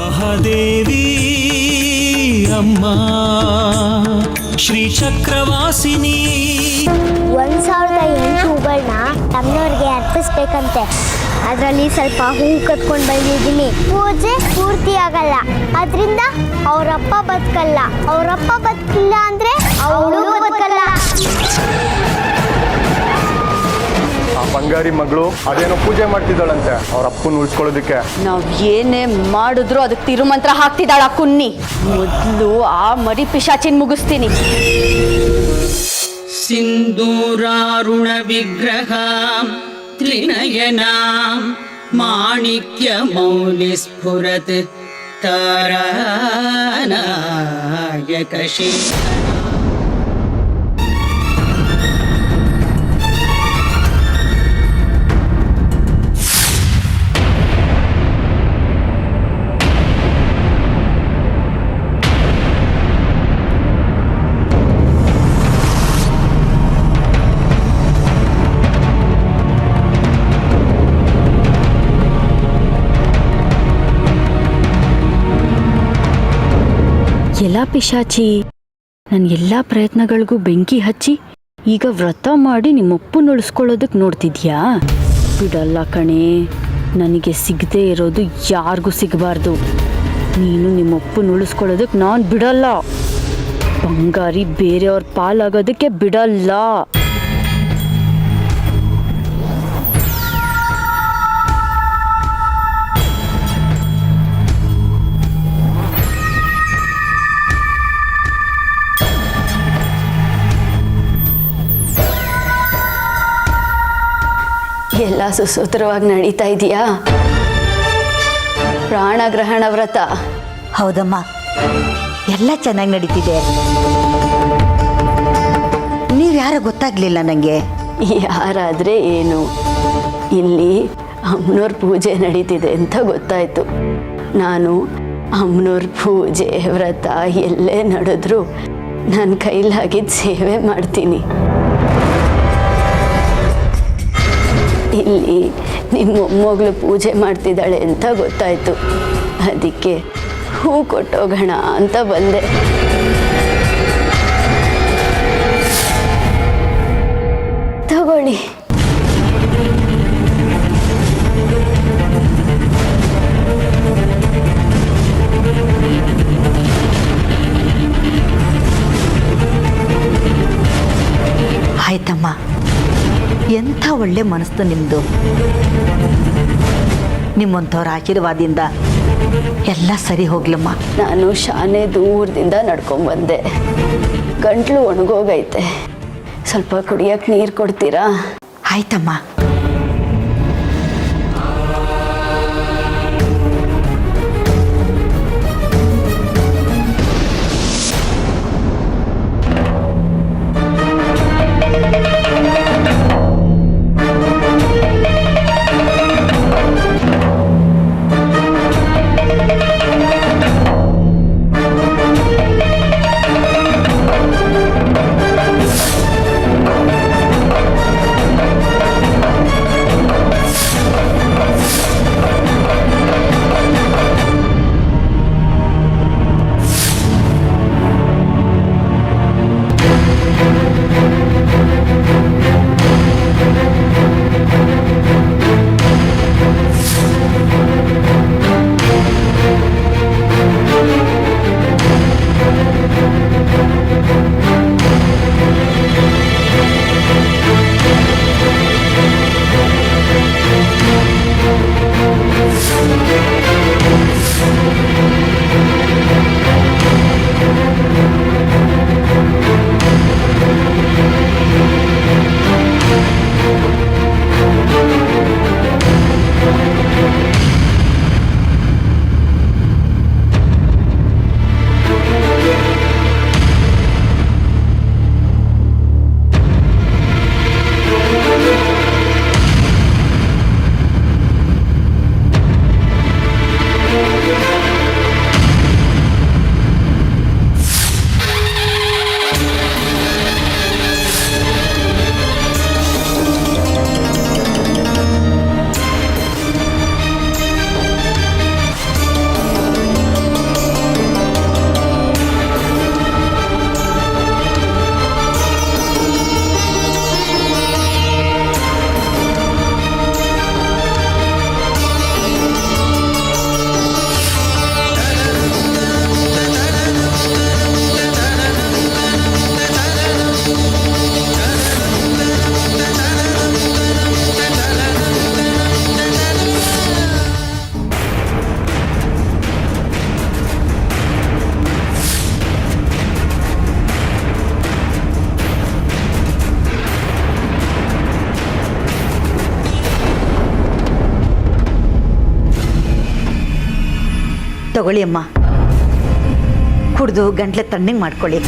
ಮಹಾದೇವಿ ಅಮ್ಮ ಶ್ರೀ ಚಕ್ರವಾಸಿನಿ 1008 ಹೂಗಳನ್ನ ತಮ್ಮನವ್ರಿಗೆ ಅರ್ಪಿಸ್ಬೇಕಂತೆ. ಅದರಲ್ಲಿ ಸ್ವಲ್ಪ ಹೂ ಕತ್ಕೊಂಡು ಬಂದಿದ್ದೀನಿ. ಪೂಜೆ ಪೂರ್ತಿ ಆಗಲ್ಲ, ಅದರಿಂದ ಅವರಪ್ಪ ಬದುಕಲ್ಲ. ಅವರಪ್ಪ ಬದುಕಿಲ್ಲ ಅಂದ್ರೆ ಅವಳು ಬದುಕಲ್ಲ. ಆ ಬಂಗಾರಿ ಮಗಳು ಅದೇನೋ ಪೂಜೆ ಮಾಡ್ತಿದ್ದಾಳಂತೆ ಅವ್ರ ಅಪ್ಪನ ಉಳಿಸ್ಕೊಳ್ಳೋದಕ್ಕೆ. ನಾವ್ ಏನೇ ಮಾಡಿದ್ರು ಅದಕ್ಕೆ ತಿರುಮಂತ್ರ ಹಾಕ್ತಿದ್ದಾಳ ಕುನ್ನಿ. ಮೊದಲು ಆ ಮರಿ ಪಿಶಾಚಿನ್ ಮುಗಿಸ್ತೀನಿ. ಸಿಂಧೂರಾರುಣ ವಿಗ್ರಹ ತ್ರಿನಯನಾ ಮಾಣಿಕ್ಯ ಮೌಲಿ ಸ್ಫುರತ್ ತಾರಾನಾಯಕ ಶಿಖರ. ಎಲ್ಲ ಪಿಶಾಚಿ, ನನ್ನ ಎಲ್ಲ ಪ್ರಯತ್ನಗಳಿಗೂ ಬೆಂಕಿ ಹಚ್ಚಿ ಈಗ ವ್ರತ ಮಾಡಿ ನಿಮ್ಮಪ್ಪನ ಉಳಿಸ್ಕೊಳ್ಳೋದಕ್ಕೆ ನೋಡ್ತಿದ್ಯಾ? ಬಿಡಲ್ಲ ಕಣೆ, ನನಗೆ ಸಿಗದೆ ಇರೋದು ಯಾರಿಗೂ ಸಿಗಬಾರ್ದು. ನೀನು ನಿಮ್ಮಪ್ಪನ ಉಳಿಸ್ಕೊಳ್ಳೋದಕ್ಕೆ ನಾನು ಬಿಡಲ್ಲ. ಬಂಗಾರಿ ಬೇರೆಯವ್ರ ಪಾಲಾಗೋದಕ್ಕೆ ಬಿಡಲ್ಲ. ಎಲ್ಲ ಸುಸೂತ್ರವಾಗಿ ನಡೀತಾ ಇದೆಯಾ? ಪ್ರಾಣಗ್ರಹಣ ವ್ರತ? ಹೌದಮ್ಮ, ಎಲ್ಲ ಚೆನ್ನಾಗಿ ನಡೀತಿದೆ. ನೀವ್ಯಾರ ಗೊತ್ತಾಗ್ಲಿಲ್ಲ ನನಗೆ? ಯಾರಾದರೆ ಏನು, ಇಲ್ಲಿ ಅಮ್ಮನವ್ರ ಪೂಜೆ ನಡೀತಿದೆ ಅಂತ ಗೊತ್ತಾಯ್ತು. ನಾನು ಅಮ್ಮನವ್ರ ಪೂಜೆ ವ್ರತ ಎಲ್ಲೇ ನಡೆದ್ರೂ ನನ್ನ ಕೈಲಾಗಿದ್ದ ಸೇವೆ ಮಾಡ್ತೀನಿ. ಇಲ್ಲಿ ನಿಮ್ಮ ಮೊಮ್ಮಗಳು ಪೂಜೆ ಮಾಡ್ತಿದ್ದಾಳೆ ಅಂತ ಗೊತ್ತಾಯ್ತು. ಅದಕ್ಕೆ ಹೂ ಕೊಟ್ಟೋಗೋಣ ಅಂತ ಬಂದೆ. ತಗೊಳ್ಳಿ. ಆಯ್ತಮ್ಮ, ಎಂಥ ಒಳ್ಳೆ ಮನಸ್ಸು ನಿಮ್ಮದು. ನಿಮ್ಮಂಥವ್ರ ಆಶೀರ್ವಾದದಿಂದ ಎಲ್ಲ ಸರಿ ಹೋಗ್ಲಮ್ಮ. ನಾನು ಶಾನೆ ದೂರದಿಂದ ನಡ್ಕೊಂಡ್ಬಂದೆ. ಗಂಟ್ಲು ಒಣಗೋಗೈತೆ, ಸ್ವಲ್ಪ ಕುಡಿಯೋಕೆ ನೀರು ಕೊಡ್ತೀರಾ? ಆಯ್ತಮ್ಮ. ತಗೊಳ್ಳಿ ಅಮ್ಮ, ಕುಡಿದು ಗಂಟ್ಲೆ ತಣ್ಣಗೆ ಮಾಡ್ಕೊಳ್ಳಿ.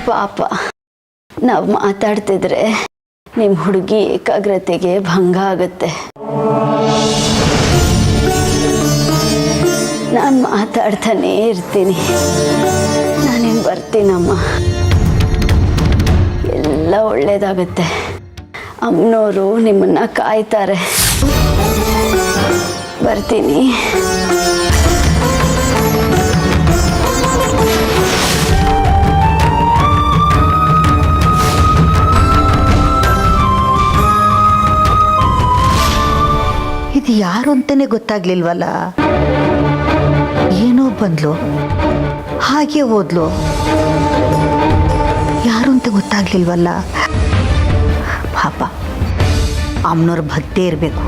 ಪಾಪ, ನಾವು ಮಾತಾಡ್ತಿದ್ರೆ ನಿಮ್ಮ ಹುಡುಗಿ ಏಕಾಗ್ರತೆಗೆ ಭಂಗ ಆಗುತ್ತೆ. ನಾನು ಮಾತಾಡ್ತಾನೇ ಇರ್ತೀನಿ. ನಾನೇನು ಬರ್ತೀನಮ್ಮ, ಎಲ್ಲ ಒಳ್ಳೇದಾಗತ್ತೆ. ಅಮ್ಮನವರು ನಿಮ್ಮನ್ನ ಕಾಯ್ತಾರೆ. ಬರ್ತೀನಿ. ಇದು ಯಾರು ಅಂತಾನೆ ಗೊತ್ತಾಗ್ಲಿಲ್ವಲ್ಲ. ಏನೋ ಬಂದ್ಲು, ಹಾಗೆ ಹೋದ್ಲು, ಯಾರು ಅಂತ ಗೊತ್ತಾಗ್ಲಿಲ್ವಲ್ಲ. ಪಾಪ, ಅಮ್ಮನವ್ರ ಭಕ್ತಿ ಇರಬೇಕು.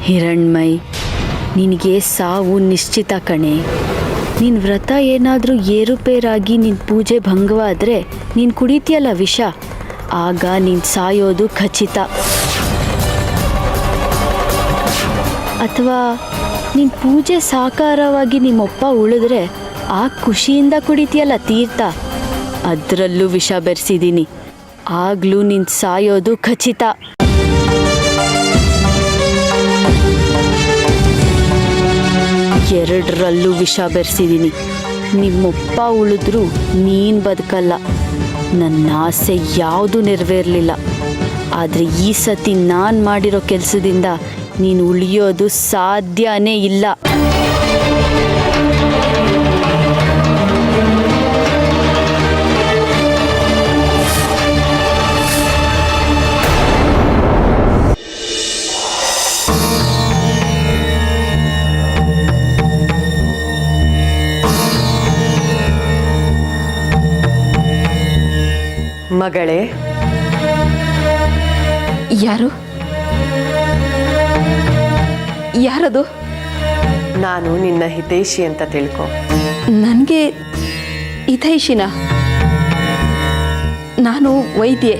ಹಿರಣ್ಮಯ್, ನಿನಗೆ ಸಾವು ನಿಶ್ಚಿತ ಕಣೆ. ನಿನ್ನ ವ್ರತ ಏನಾದರೂ ಏರುಪೇರಾಗಿ ನಿನ್ನ ಪೂಜೆ ಭಂಗವಾದರೆ ನೀನು ಕುಡಿತೀಯಲ್ಲ ವಿಷ, ಆಗ ನೀನು ಸಾಯೋದು ಖಚಿತ. ಅಥವಾ ನಿನ್ನ ಪೂಜೆ ಸಾಕಾರವಾಗಿ ನಿಮ್ಮಪ್ಪ ಉಳಿದ್ರೆ ಆ ಖುಷಿಯಿಂದ ಕುಡಿತೀಯಲ್ಲ ತೀರ್ಥ, ಅದರಲ್ಲೂ ವಿಷ ಬೆರೆಸಿದ್ದೀನಿ. ಆಗಲೂ ನೀನು ಸಾಯೋದು ಖಚಿತ. ಎರಡರಲ್ಲೂ ವಿಷ ಬೆರೆಸಿದ್ದೀನಿ. ನಿಮ್ಮಪ್ಪ ಉಳಿದ್ರೂ ನೀನು ಬದುಕಲ್ಲ. ನನ್ನ ಆಸೆ ಯಾವುದೂ ನೆರವೇರಲಿಲ್ಲ. ಆದರೆ ಈ ಸತಿ ನಾನು ಮಾಡಿರೋ ಕೆಲಸದಿಂದ ನೀನು ಉಳಿಯೋದು ಸಾಧ್ಯನೇ ಇಲ್ಲ. ಮಗಳೇ, ಯಾರು? ಯಾರದು? ನಾನು ನಿನ್ನ ಹಿತೈಷಿ ಅಂತ ತಿಳ್ಕೊ. ನನಗೆ ಹಿತೈಷಿನ? ನಾನು ವೈದ್ಯೆ.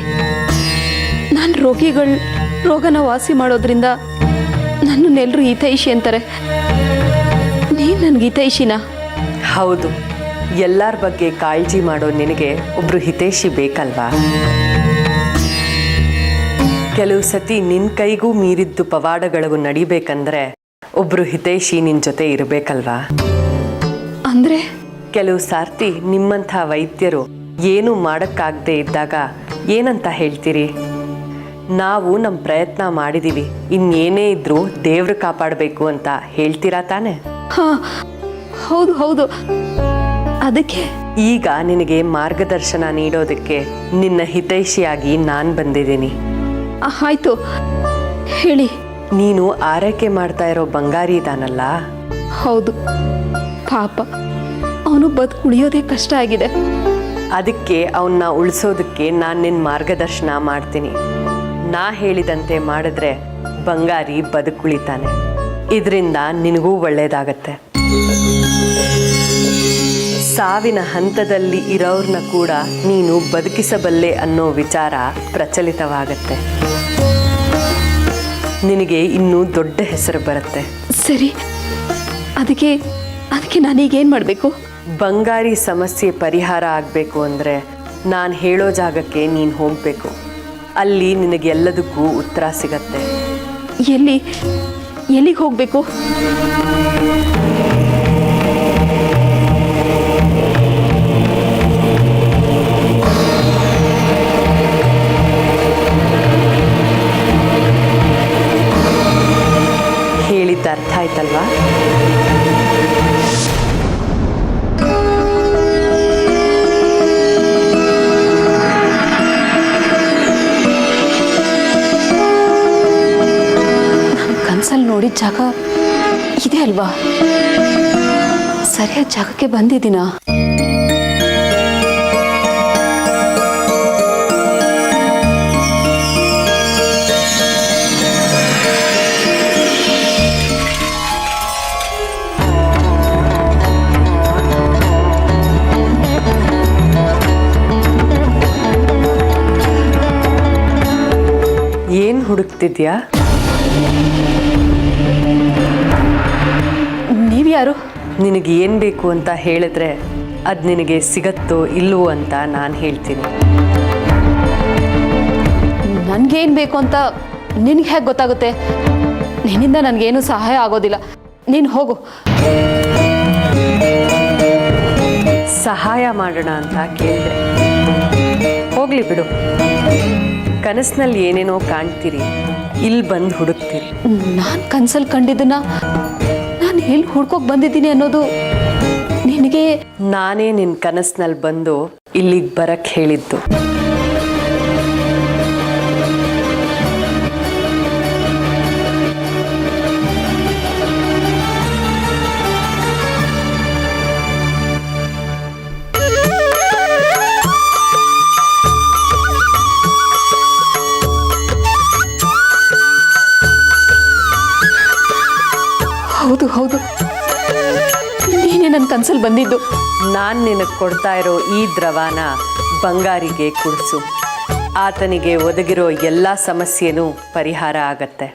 ನಾನು ರೋಗನ ವಾಸಿ ಮಾಡೋದ್ರಿಂದ ನನ್ನನ್ನೆಲ್ಲರೂ ಹಿತೈಷಿ ಅಂತಾರೆ. ನೀನು ನನಗೆ ಹಿತೈಷಿನ? ಹೌದು. ಎಲ್ಲರ ಬಗ್ಗೆ ಕಾಳಜಿ ಮಾಡೋ ನಿನಗೆ ಒಬ್ರು ಹಿತೈಷಿ ಬೇಕಲ್ವಾ? ಕೆಲವು ಸತಿ ನಿನ್ನ ಕೈಗೂ ಮೀರಿದ್ದು ಪವಾಡಗಳಿಗೂ ನಡಿಬೇಕಂದ್ರೆ ಒಬ್ರು ಹಿತೈಷಿ ನಿನ್ನ ಜೊತೆ ಇರಬೇಕಲ್ವಾ? ಅಂದರೆ ಕೆಲವು ಸಾರ್ತಿ ನಿಮ್ಮಂಥ ವೈದ್ಯರು ಏನೂ ಮಾಡೋಕ್ಕಾಗದೆ ಇದ್ದಾಗ ಏನಂತ ಹೇಳ್ತೀರಿ? ನಾವು ನಮ್ಮ ಪ್ರಯತ್ನ ಮಾಡಿದ್ದೀವಿ, ಇನ್ನೇನೇ ಇದ್ರೂ ದೇವ್ರು ಕಾಪಾಡಬೇಕು ಅಂತ ಹೇಳ್ತೀರಾ ತಾನೆ? ಹಾಂ, ಹೌದು ಹೌದು. ಅದಕ್ಕೆ ಈಗ ನಿನಗೆ ಮಾರ್ಗದರ್ಶನ ನೀಡೋದಕ್ಕೆ ನಿನ್ನ ಹಿತೈಷಿಯಾಗಿ ನಾನು ಬಂದಿದ್ದೀನಿ. ಆಯ್ತು, ಹೇಳಿ. ನೀನು ಆರೈಕೆ ಮಾಡ್ತಾ ಇರೋ ಬಂಗಾರಿ ಇದಾನಲ್ಲ? ಹೌದು. ಪಾಪ, ಅವನು ಉಳಿಯೋದೇ ಕಷ್ಟ ಆಗಿದೆ. ಅದಕ್ಕೆ ಅವನ್ನ ಉಳಿಸೋದಕ್ಕೆ ನಾನು ನಿನ್ನ ಮಾರ್ಗದರ್ಶನ ಮಾಡ್ತೀನಿ. ನಾ ಹೇಳಿದಂತೆ ಮಾಡಿದ್ರೆ ಬಂಗಾರಿ ಬದುಕುಳಿತಾನೆ. ಇದರಿಂದ ನಿನಗೂ ಒಳ್ಳೆಯದಾಗತ್ತೆ. ಸಾವಿನ ಹಂತದಲ್ಲಿ ಇರೋರ್ನ ಕೂಡ ನೀನು ಬದುಕಿಸಬಲ್ಲೆ ಅನ್ನೋ ವಿಚಾರ ಪ್ರಚಲಿತವಾಗತ್ತೆ. ನಿನಗೆ ಇನ್ನೂ ದೊಡ್ಡ ಹೆಸರು ಬರುತ್ತೆ. ಸರಿ, ಅದಕ್ಕೆ ನಾನೀಗೇನು ಮಾಡಬೇಕು? ಬಂಗಾರಿ ಸಮಸ್ಯೆ ಪರಿಹಾರ ಆಗಬೇಕು ಅಂದರೆ ನಾನು ಹೇಳೋ ಜಾಗಕ್ಕೆ ನೀನು ಹೋಗಬೇಕು. ಅಲ್ಲಿ ನಿನಗೆಲ್ಲದಕ್ಕೂ ಉತ್ತರ ಸಿಗತ್ತೆ. ಎಲ್ಲಿಗೆ ಹೋಗಬೇಕು? ಹೇಳಿದ್ದ ಅರ್ಥ ಆಯ್ತಲ್ವಾ? ಕನಸಲ್ಲಿ ನೋಡಿದ ಜಾಗ ಇದೆ ಅಲ್ವಾ? ಸರಿಯಾದ ಜಾಗಕ್ಕೆ ಬಂದಿದ್ದೀನಾ? ಏನು ಹುಡುಕ್ತಿದ್ಯಾ? ನೀವ್ಯಾರು? ನಿನಗೆ ಏನು ಬೇಕು ಅಂತ ಹೇಳಿದ್ರೆ ಅದು ನಿನಗೆ ಸಿಗತ್ತೋ ಇಲ್ಲವೋ ಅಂತ ನಾನು ಹೇಳ್ತೀನಿ. ನನಗೇನು ಬೇಕು ಅಂತ ನಿನಗೆ ಹೇಗೆ ಗೊತ್ತಾಗುತ್ತೆ? ನಿನ್ನಿಂದ ನನಗೇನು ಸಹಾಯ ಆಗೋದಿಲ್ಲ. ನೀನು ಹೋಗು. ಸಹಾಯ ಮಾಡೋಣ ಅಂತ ಕೇಳಿದೆ. ಹೋಗ್ಲಿ ಬಿಡು. ಕನಸಿನಲ್ಲಿ ಏನೇನೋ ಕಾಣ್ತೀರಿ, ಇಲ್ಲಿ ಬಂದು ಹುಡುಕ್ತೀರಿ. ನಾನು ಕನಸಲ್ಲಿ ಕಂಡಿದ್ದನ್ನ ನಾನು ಎಲ್ಲಿ ಹುಡ್ಕೋಕೆ ಬಂದಿದ್ದೀನಿ ಅನ್ನೋದು ನಿನಗೆ? ನಾನೇ ನಿನ್ನ ಕನಸಿನಲ್ಲಿ ಬಂದು ಇಲ್ಲಿಗೆ ಬರಕ್ಕೆ ಹೇಳಿದ್ದು. ಹೌದು, ನೀನೇ ನನ್ನ ಕನಸಲ್ಲಿ ಬಂದಿದ್ದು. ನಾನು ನಿನಗೆ ಕೊಡ್ತಾ ಇರೋ ಈ ದ್ರವನ ಬಂಗಾರಿಗೆ ಕುಡಿಸು. ಆತನಿಗೆ ಒದಗಿರೋ ಎಲ್ಲ ಸಮಸ್ಯೆನೂ ಪರಿಹಾರ ಆಗತ್ತೆ.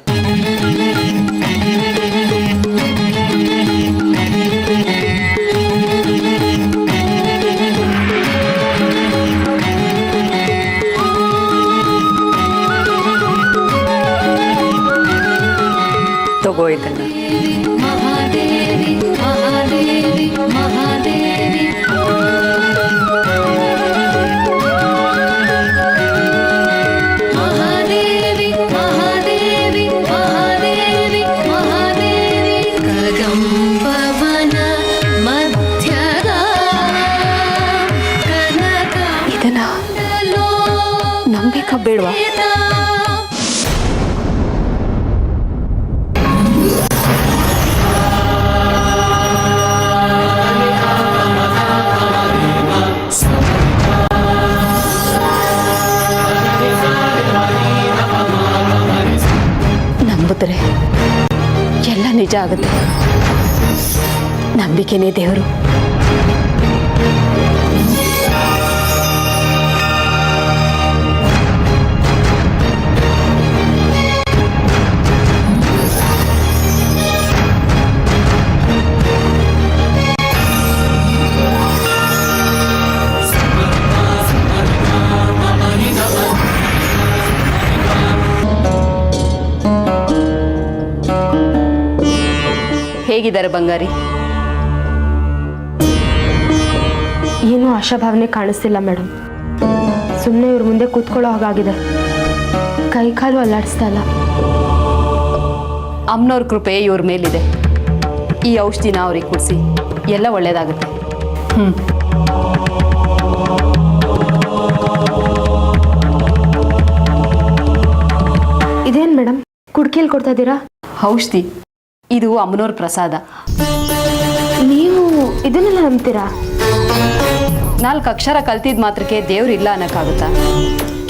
ತಗೋ ಇದನ್ನ. ಇದನ್ನ ನಂಬೇಕಾ ಬೇಡವಾ? ನಂಬಿದ್ರೆ ಎಲ್ಲ ನಿಜ ಆಗುತ್ತೆ. ನಂಬಿಕೆನೇ ದೇವರು. ಹೇಗಿದ್ದಾರೆ ಬಂಗಾರಿ? ಏನೂ ಆಶಾಭಾವನೆ ಕಾಣಿಸ್ತಿಲ್ಲ ಮೇಡಮ್. ಸುಮ್ಮನೆ ಇವ್ರ ಮುಂದೆ ಕೂತ್ಕೊಳ್ಳೋ ಹಾಗಾಗಿದೆ. ಕೈ ಕಾಲು ಅಲ್ಲಾಡಿಸ್ತಾ ಇಲ್ಲ. ಅಮ್ಮನವ್ರ ಕೃಪೆ ಇವ್ರ ಮೇಲಿದೆ. ಈ ಔಷಧಿನ ಅವ್ರಿಗೆ ಕುಡಿಸಿ, ಎಲ್ಲ ಒಳ್ಳೇದಾಗುತ್ತೆ. ಇದೇನು ಮೇಡಮ್ ಕುಡ್ಕೆಯಲ್ಲಿ ಕೊಡ್ತಾ ಇದ್ದೀರಾ? ಔಷಧಿ ಇದು ಅಮ್ಮನವ್ರ ಪ್ರಸಾದ. ನೀವು ಇದನ್ನೆಲ್ಲ ನಂಬ್ತೀರಾ? 4 ಅಕ್ಷರ ಕಲ್ತಿದ್ ಮಾತ್ರಕ್ಕೆ ದೇವ್ರು ಇಲ್ಲ ಅನ್ನೋಕ್ಕಾಗುತ್ತಾ?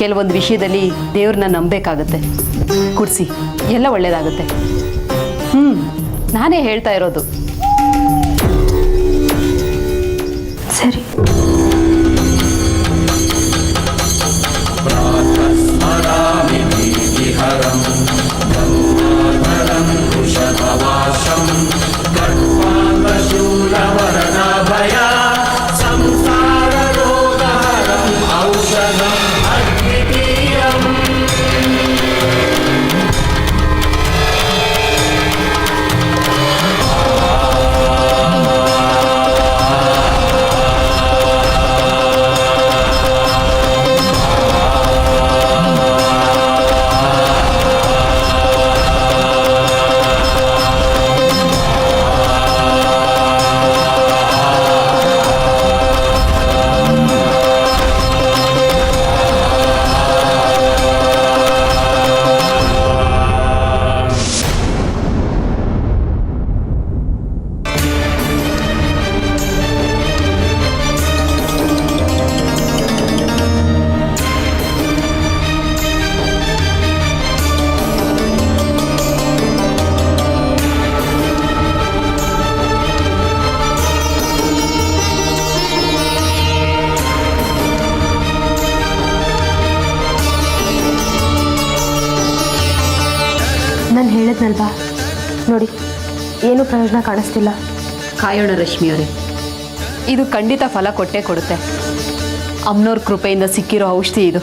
ಕೆಲವೊಂದು ವಿಷಯದಲ್ಲಿ ದೇವ್ರನ್ನ ನಂಬೇಕಾಗುತ್ತೆ. ಕುಡಿಸಿ, ಎಲ್ಲ ಒಳ್ಳೇದಾಗುತ್ತೆ. ನಾನೇ ಹೇಳ್ತಾ ಇರೋದು. ಸರಿ. ಪ್ರಾತಃ ಸ್ಮರಾಮಿ ಹೇಳಿದ್ನಲ್ವಾ ನೋಡಿ, ಏನೂ ಪ್ರಯೋಜನ ಕಾಣಿಸ್ತಿಲ್ಲ. ಕಾಯೋಣ ರಶ್ಮಿಯವರೇ, ಇದು ಖಂಡಿತ ಫಲ ಕೊಟ್ಟೇ ಕೊಡುತ್ತೆ. ಅಮ್ಮನವ್ರ ಕೃಪೆಯಿಂದ ಸಿಕ್ಕಿರೋ ಔಷಧಿ ಇದು,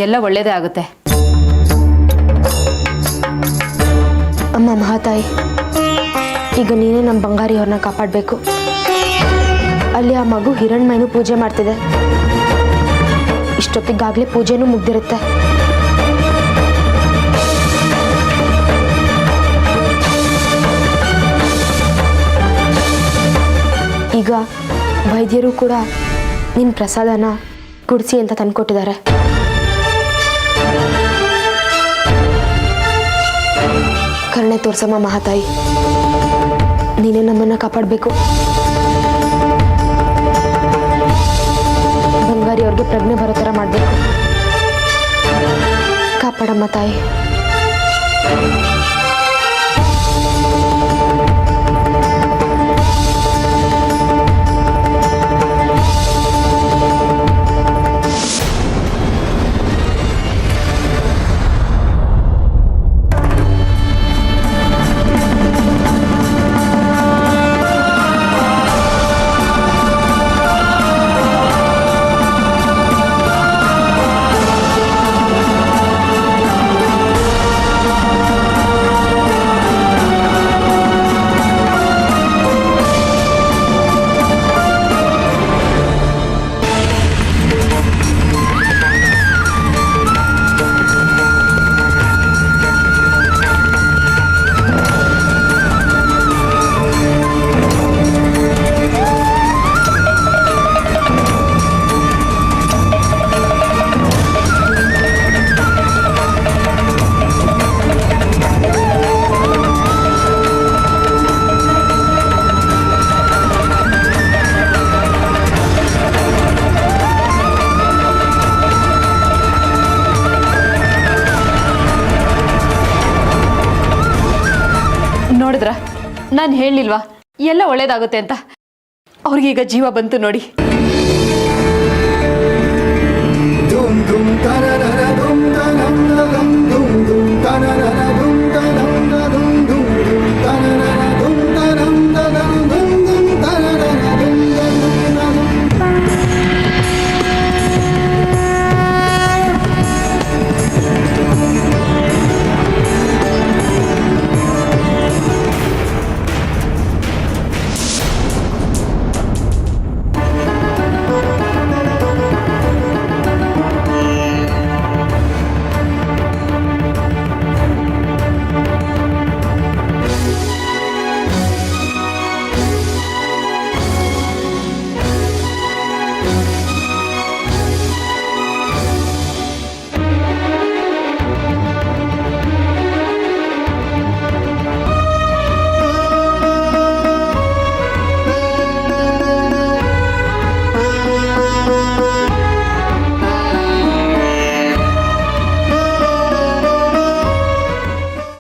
ಎಲ್ಲ ಒಳ್ಳೆಯದೇ ಆಗುತ್ತೆ. ಅಮ್ಮ ಮಹಾತಾಯಿ, ಈಗ ನೀನೇ ನಮ್ಮ ಬಂಗಾರಿ ಅವ್ರನ್ನ ಕಾಪಾಡಬೇಕು. ಅಲ್ಲಿ ಆ ಮಗು ಹಿರಣ್ಮಯ್ಯನೂ ಪೂಜೆ ಮಾಡ್ತಿದೆ. ಇಷ್ಟೊತ್ತಿಗಾಗಲೇ ಪೂಜೆನೂ ಮುಗ್ದಿರುತ್ತೆ. ಈಗ ವೈದ್ಯರು ಕೂಡ ನಿನ್ನ ಪ್ರಸಾದನ ಕುಡಿಸಿ ಅಂತ ತಂದುಕೊಟ್ಟಿದ್ದಾರೆ. ಕರುಣೆ ತೋರ್ಸಮ್ಮ ಮಹಾತಾಯಿ, ನೀನೇ ನಮ್ಮನ್ನು ಕಾಪಾಡಬೇಕು. ಬಂಗಾರಿ ಅವ್ರಿಗೆ ಪ್ರಜ್ಞೆ ಬರೋ ಥರ ಮಾಡಬೇಕು. ಕಾಪಾಡಮ್ಮ ತಾಯಿ. ನೋಡಿದ್ರ, ನಾನು ಹೇಳಲಿಲ್ವಾ ಎಲ್ಲ ಒಳ್ಳೇದಾಗುತ್ತೆ ಅಂತ? ಅವ್ರಿಗೀಗ ಜೀವ ಬಂತು ನೋಡಿ. dum dum da da da dum da dum da dum dum dum da da da dum